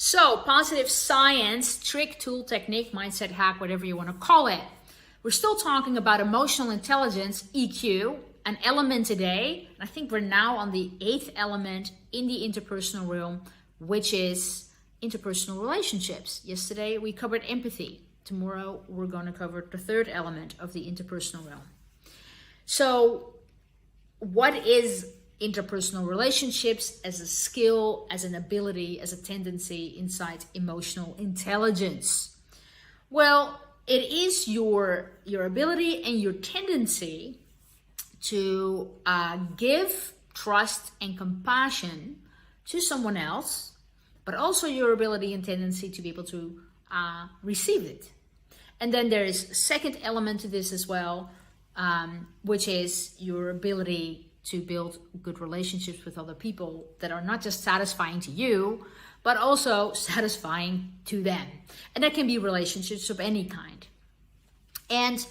So, positive science, trick, tool, technique, mindset, hack, whatever you want to call it. We're still talking about emotional intelligence, EQ, an element today. I think we're now on the 8th element in the interpersonal realm, which is interpersonal relationships. Yesterday we covered empathy. Tomorrow we're going to cover the 3rd element of the interpersonal realm. So, what is interpersonal relationships as a skill, as an ability, as a tendency inside emotional intelligence? Well, it is your ability and your tendency to give trust and compassion to someone else, but also your ability and tendency to be able to receive it. And then there is a second element to this as well, which is your ability to build good relationships with other people that are not just satisfying to you, but also satisfying to them. And that can be relationships of any kind. And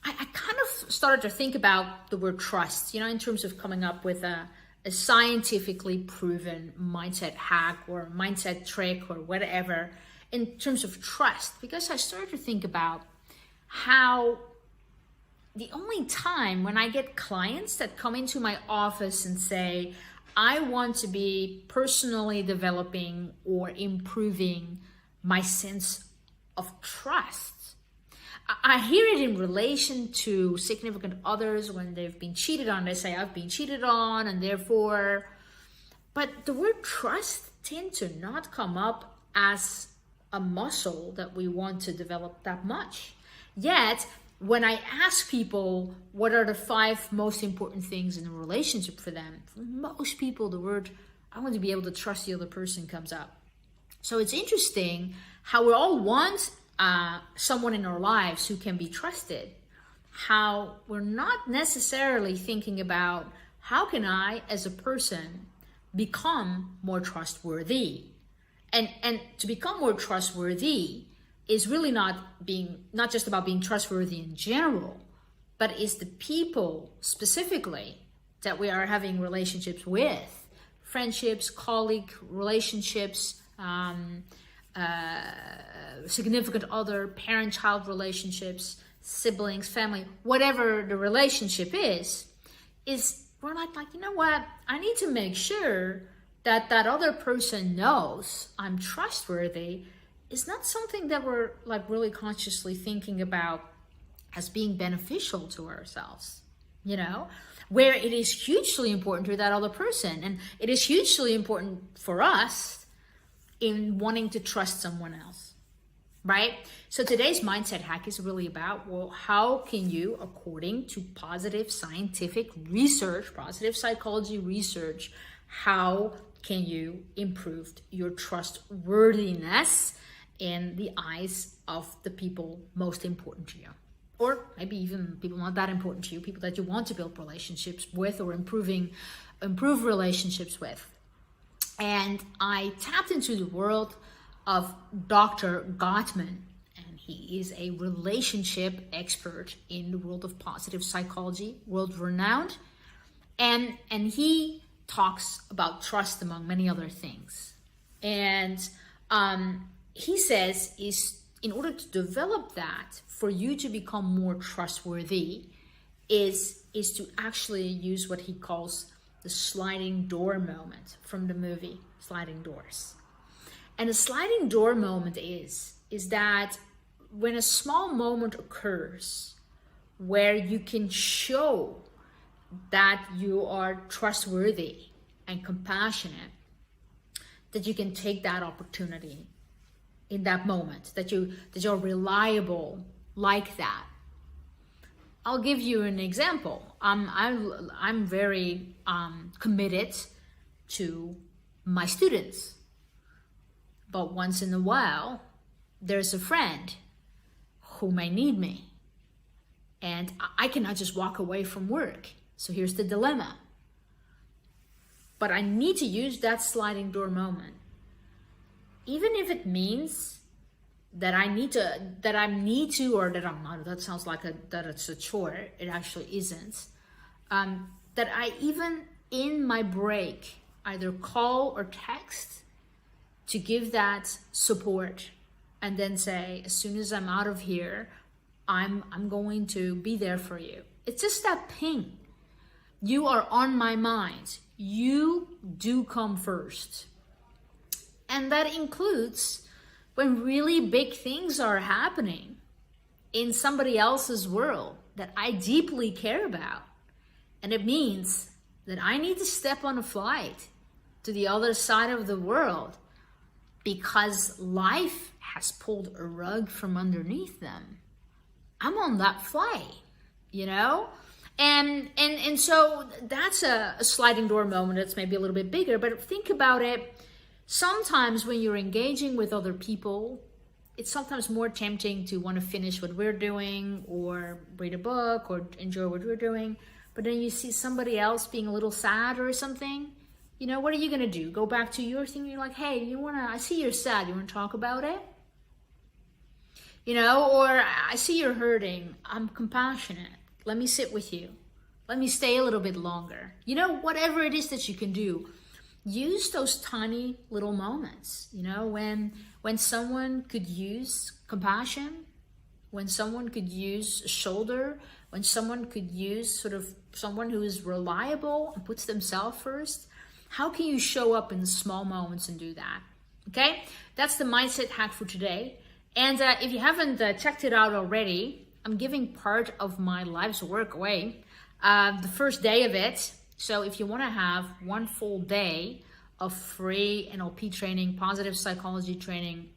I kind of started to think about the word trust, in terms of coming up with a scientifically proven mindset hack or mindset trick or whatever in terms of trust, because I started to think about how the only time when I get clients that come into my office and say, I want to be personally developing or improving my sense of trust, I hear it in relation to significant others when they've been cheated on. They say, I've been cheated on, and therefore, but the word trust tends to not come up as a muscle that we want to develop that much. Yet, when I ask people what are the 5 most important things in a relationship for them, for most people, the word, I want to be able to trust the other person comes up. So it's interesting how we all want someone in our lives who can be trusted, how we're not necessarily thinking about how can I, as a person, become more trustworthy. And to become more trustworthy is really not just about being trustworthy in general, but is the people specifically that we are having relationships with, friendships, colleague relationships, significant other, parent-child relationships, siblings, family, whatever the relationship is we're like, you know what? I need to make sure that other person knows I'm trustworthy. Is not something that we're like really consciously thinking about as being beneficial to ourselves, where it is hugely important to that other person. And it is hugely important for us in wanting to trust someone else, right? So today's mindset hack is really about, well, how can you, according to positive scientific research, positive psychology research, how can you improve your trustworthiness in the eyes of the people most important to you? Or maybe even people not that important to you, people that you want to build relationships with or improve relationships with. And I tapped into the world of Dr. Gottman, and he is a relationship expert in the world of positive psychology, world renowned. And he talks about trust among many other things. And he says in order to develop that, for you to become more trustworthy, is to actually use what he calls the sliding door moment from the movie Sliding Doors. And a sliding door moment is that when a small moment occurs where you can show that you are trustworthy and compassionate, that you can take that opportunity in that moment, that you're reliable like that. I'll give you an example. I'm very committed to my students, but once in a while there's a friend who may need me, and I cannot just walk away from work. So here's the dilemma. But I need to use that sliding door moment, even if it means that I need to, or that I'm not. That sounds like that it's a chore. It actually isn't. That I even in my break either call or text to give that support and then say, as soon as I'm out of here, I'm going to be there for you. It's just that ping. You are on my mind. You do come first. And that includes when really big things are happening in somebody else's world that I deeply care about. And it means that I need to step on a flight to the other side of the world because life has pulled a rug from underneath them. I'm on that flight, you know? And so that's a sliding door moment that's maybe a little bit bigger, but think about it. Sometimes when you're engaging with other people, it's sometimes more tempting to want to finish what we're doing or read a book or enjoy what we're doing. But then you see somebody else being a little sad or something, you know, what are you going to do? Go back to your thing? You're like, hey, I see you're sad. You want to talk about it? You know, or I see you're hurting. I'm compassionate. Let me sit with you. Let me stay a little bit longer. You know, whatever it is that you can do, use those tiny little moments. You know, when someone could use compassion, when someone could use a shoulder, when someone could use sort of someone who is reliable and puts themselves first, how can you show up in the small moments and do that? Okay, that's the mindset hack for today. And if you haven't checked it out already, I'm giving part of my life's work away, the first day of it. So if you want to have one full day of free NLP training, positive psychology training,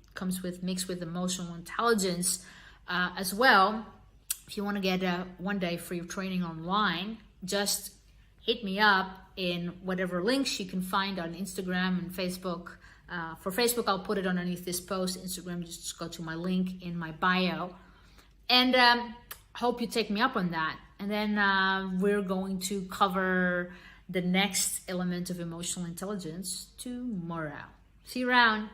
mixed with emotional intelligence as well. If you want to get one day free of training online, just hit me up in whatever links you can find on Instagram and Facebook. For Facebook, I'll put it underneath this post. Instagram, just go to my link in my bio. And hope you take me up on that. And then we're going to cover the next element of emotional intelligence tomorrow. See you around.